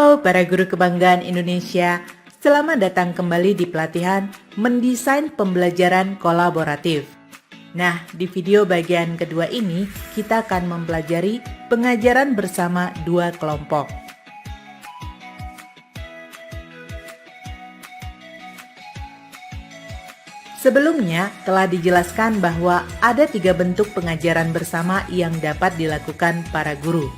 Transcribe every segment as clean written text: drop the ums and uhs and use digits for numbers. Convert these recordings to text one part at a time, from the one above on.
Halo para guru kebanggaan Indonesia, selamat datang kembali di pelatihan mendesain pembelajaran kolaboratif. Nah, di video bagian kedua ini kita akan mempelajari pengajaran bersama dua kelompok. Sebelumnya telah dijelaskan bahwa ada 3 bentuk pengajaran bersama yang dapat dilakukan para guru.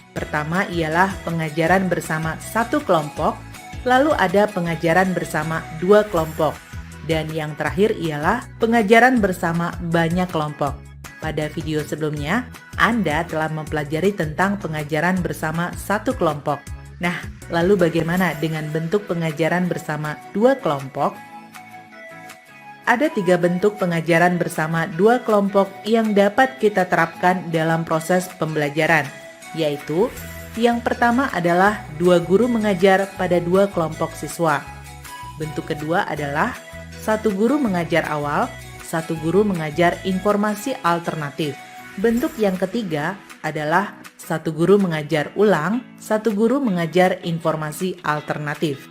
Pertama ialah pengajaran bersama satu kelompok, lalu ada pengajaran bersama dua kelompok, dan yang terakhir ialah pengajaran bersama banyak kelompok. Pada video sebelumnya, Anda telah mempelajari tentang pengajaran bersama satu kelompok. Nah, lalu bagaimana dengan bentuk pengajaran bersama dua kelompok? Ada 3 bentuk pengajaran bersama dua kelompok yang dapat kita terapkan dalam proses pembelajaran, yaitu yang pertama adalah dua guru mengajar pada dua kelompok siswa. Bentuk kedua adalah satu guru mengajar awal, satu guru mengajar informasi alternatif. Bentuk yang ketiga adalah satu guru mengajar ulang, satu guru mengajar informasi alternatif.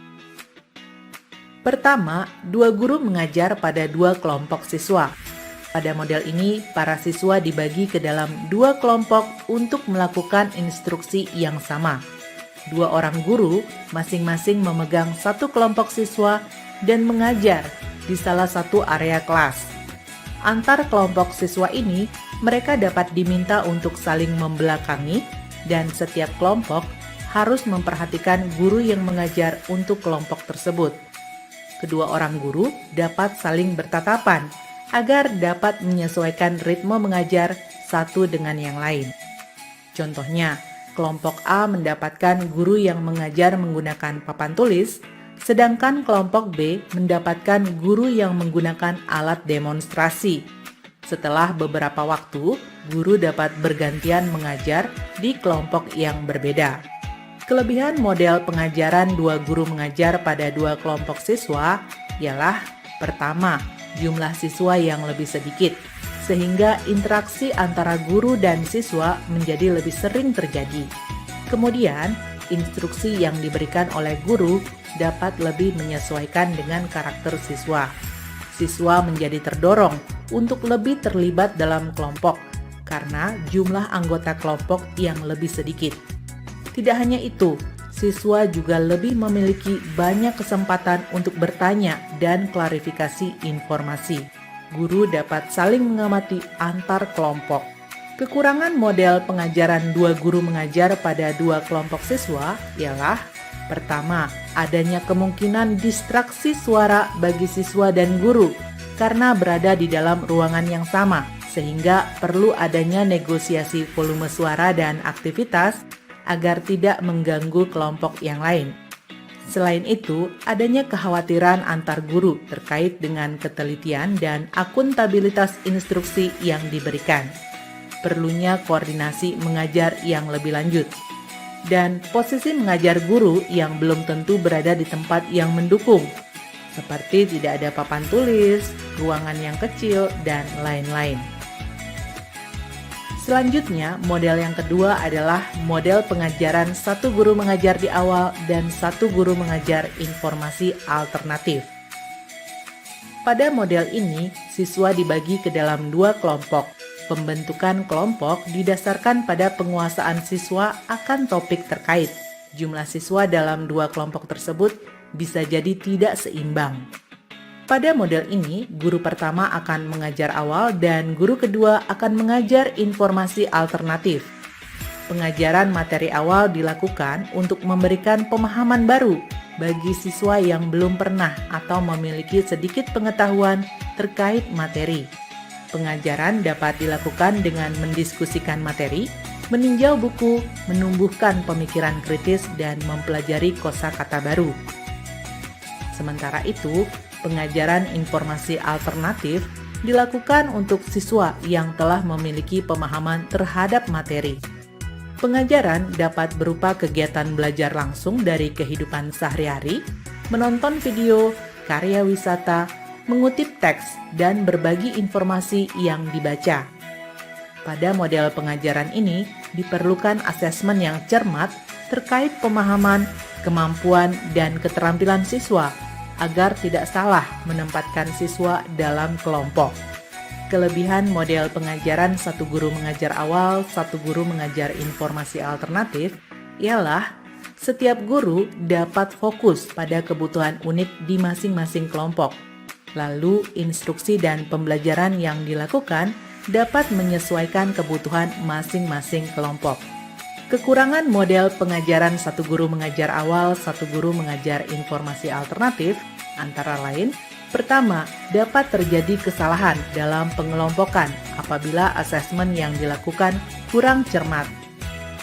Pertama, dua guru mengajar pada dua kelompok siswa. Pada model ini, para siswa dibagi ke dalam dua kelompok untuk melakukan instruksi yang sama. Dua orang guru masing-masing memegang satu kelompok siswa dan mengajar di salah satu area kelas. Antar kelompok siswa ini, mereka dapat diminta untuk saling membelakangi dan setiap kelompok harus memperhatikan guru yang mengajar untuk kelompok tersebut. Kedua orang guru dapat saling bertatapan agar dapat menyesuaikan ritme mengajar satu dengan yang lain. Contohnya, kelompok A mendapatkan guru yang mengajar menggunakan papan tulis, sedangkan kelompok B mendapatkan guru yang menggunakan alat demonstrasi. Setelah beberapa waktu, guru dapat bergantian mengajar di kelompok yang berbeda. Kelebihan model pengajaran dua guru mengajar pada dua kelompok siswa ialah pertama, jumlah siswa yang lebih sedikit, sehingga interaksi antara guru dan siswa menjadi lebih sering terjadi. Kemudian, instruksi yang diberikan oleh guru dapat lebih menyesuaikan dengan karakter siswa. Siswa menjadi terdorong untuk lebih terlibat dalam kelompok karena jumlah anggota kelompok yang lebih sedikit. Tidak hanya itu, siswa juga lebih memiliki banyak kesempatan untuk bertanya dan klarifikasi informasi. Guru dapat saling mengamati antar kelompok. Kekurangan model pengajaran dua guru mengajar pada dua kelompok siswa ialah pertama, adanya kemungkinan distraksi suara bagi siswa dan guru karena berada di dalam ruangan yang sama, sehingga perlu adanya negosiasi volume suara dan aktivitas agar tidak mengganggu kelompok yang lain. Selain itu, adanya kekhawatiran antar guru terkait dengan ketelitian dan akuntabilitas instruksi yang diberikan. Perlunya koordinasi mengajar yang lebih lanjut. Dan posisi mengajar guru yang belum tentu berada di tempat yang mendukung, seperti tidak ada papan tulis, ruangan yang kecil, dan lain-lain. Selanjutnya, model yang kedua adalah model pengajaran satu guru mengajar di awal dan satu guru mengajar informasi alternatif. Pada model ini, siswa dibagi ke dalam dua kelompok. Pembentukan kelompok didasarkan pada penguasaan siswa akan topik terkait. Jumlah siswa dalam dua kelompok tersebut bisa jadi tidak seimbang. Pada model ini, guru pertama akan mengajar awal dan guru kedua akan mengajar informasi alternatif. Pengajaran materi awal dilakukan untuk memberikan pemahaman baru bagi siswa yang belum pernah atau memiliki sedikit pengetahuan terkait materi. Pengajaran dapat dilakukan dengan mendiskusikan materi, meninjau buku, menumbuhkan pemikiran kritis, dan mempelajari kosakata baru. Sementara itu, pengajaran informasi alternatif dilakukan untuk siswa yang telah memiliki pemahaman terhadap materi. Pengajaran dapat berupa kegiatan belajar langsung dari kehidupan sehari-hari, menonton video, karya wisata, mengutip teks, dan berbagi informasi yang dibaca. Pada model pengajaran ini, diperlukan asesmen yang cermat terkait pemahaman, kemampuan, dan keterampilan siswa agar tidak salah menempatkan siswa dalam kelompok. Kelebihan model pengajaran satu guru mengajar awal, satu guru mengajar informasi alternatif ialah setiap guru dapat fokus pada kebutuhan unik di masing-masing kelompok. Lalu, instruksi dan pembelajaran yang dilakukan dapat menyesuaikan kebutuhan masing-masing kelompok. Kekurangan model pengajaran satu guru mengajar awal, satu guru mengajar informasi alternatif, antara lain, pertama, dapat terjadi kesalahan dalam pengelompokan apabila asesmen yang dilakukan kurang cermat.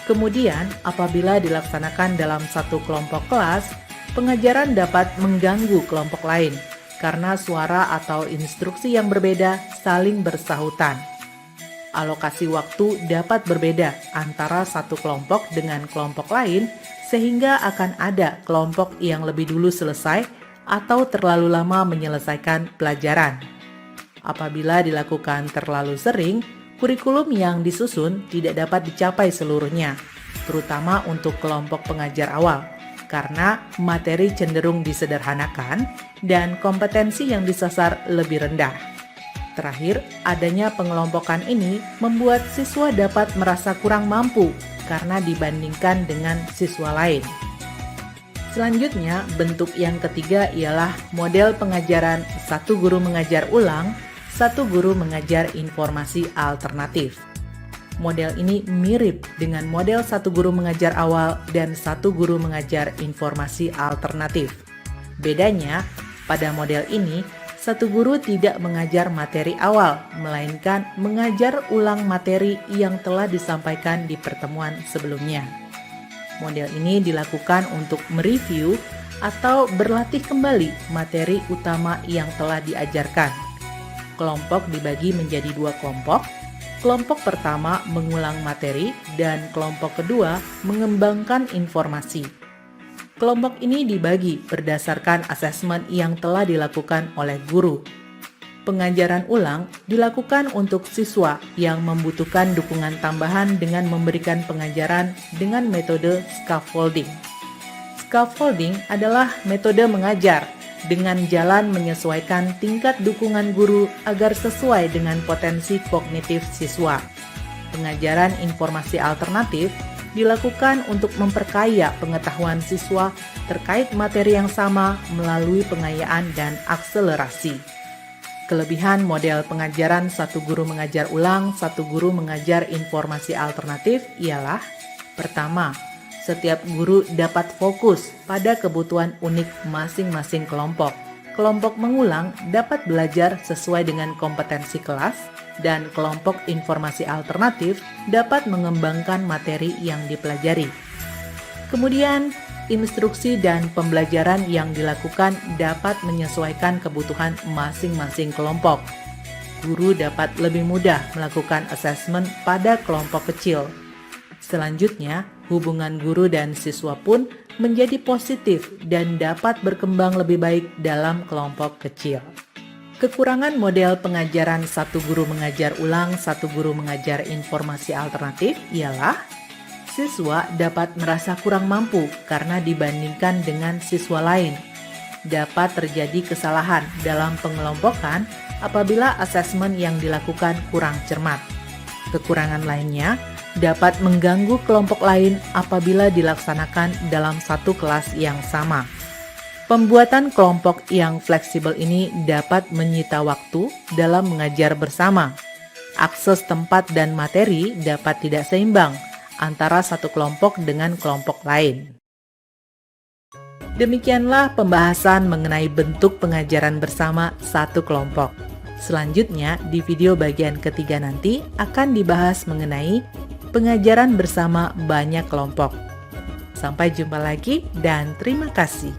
Kemudian, apabila dilaksanakan dalam satu kelompok kelas, pengajaran dapat mengganggu kelompok lain karena suara atau instruksi yang berbeda saling bersahutan. Alokasi waktu dapat berbeda antara satu kelompok dengan kelompok lain, sehingga akan ada kelompok yang lebih dulu selesai atau terlalu lama menyelesaikan pelajaran. Apabila dilakukan terlalu sering, kurikulum yang disusun tidak dapat dicapai seluruhnya, terutama untuk kelompok pengajar awal, karena materi cenderung disederhanakan dan kompetensi yang disasar lebih rendah. Terakhir, adanya pengelompokan ini membuat siswa dapat merasa kurang mampu karena dibandingkan dengan siswa lain. Selanjutnya, bentuk yang ketiga ialah model pengajaran satu guru mengajar ulang, satu guru mengajar informasi alternatif. Model ini mirip dengan model satu guru mengajar awal dan satu guru mengajar informasi alternatif. Bedanya, pada model ini, satu guru tidak mengajar materi awal, melainkan mengajar ulang materi yang telah disampaikan di pertemuan sebelumnya. Model ini dilakukan untuk mereview atau berlatih kembali materi utama yang telah diajarkan. Kelompok dibagi menjadi dua kelompok. Kelompok pertama mengulang materi dan kelompok kedua mengembangkan informasi. Kelompok ini dibagi berdasarkan asesmen yang telah dilakukan oleh guru. Pengajaran ulang dilakukan untuk siswa yang membutuhkan dukungan tambahan dengan memberikan pengajaran dengan metode scaffolding. Scaffolding adalah metode mengajar dengan jalan menyesuaikan tingkat dukungan guru agar sesuai dengan potensi kognitif siswa. Pengajaran informasi alternatif dilakukan untuk memperkaya pengetahuan siswa terkait materi yang sama melalui pengayaan dan akselerasi. Kelebihan model pengajaran satu guru mengajar ulang, satu guru mengajar informasi alternatif ialah: pertama, setiap guru dapat fokus pada kebutuhan unik masing-masing kelompok. Kelompok mengulang dapat belajar sesuai dengan kompetensi kelas, dan kelompok informasi alternatif dapat mengembangkan materi yang dipelajari. Kemudian, instruksi dan pembelajaran yang dilakukan dapat menyesuaikan kebutuhan masing-masing kelompok. Guru dapat lebih mudah melakukan asesmen pada kelompok kecil. Selanjutnya, hubungan guru dan siswa pun menjadi positif dan dapat berkembang lebih baik dalam kelompok kecil. Kekurangan model pengajaran satu guru mengajar ulang, satu guru mengajar informasi alternatif ialah siswa dapat merasa kurang mampu karena dibandingkan dengan siswa lain. Dapat terjadi kesalahan dalam pengelompokan apabila asesmen yang dilakukan kurang cermat. Kekurangan lainnya dapat mengganggu kelompok lain apabila dilaksanakan dalam satu kelas yang sama. Pembuatan kelompok yang fleksibel ini dapat menyita waktu dalam mengajar bersama. Akses tempat dan materi dapat tidak seimbang antara satu kelompok dengan kelompok lain. Demikianlah pembahasan mengenai bentuk pengajaran bersama satu kelompok. Selanjutnya, di video bagian ketiga nanti akan dibahas mengenai pengajaran bersama banyak kelompok. Sampai jumpa lagi dan terima kasih.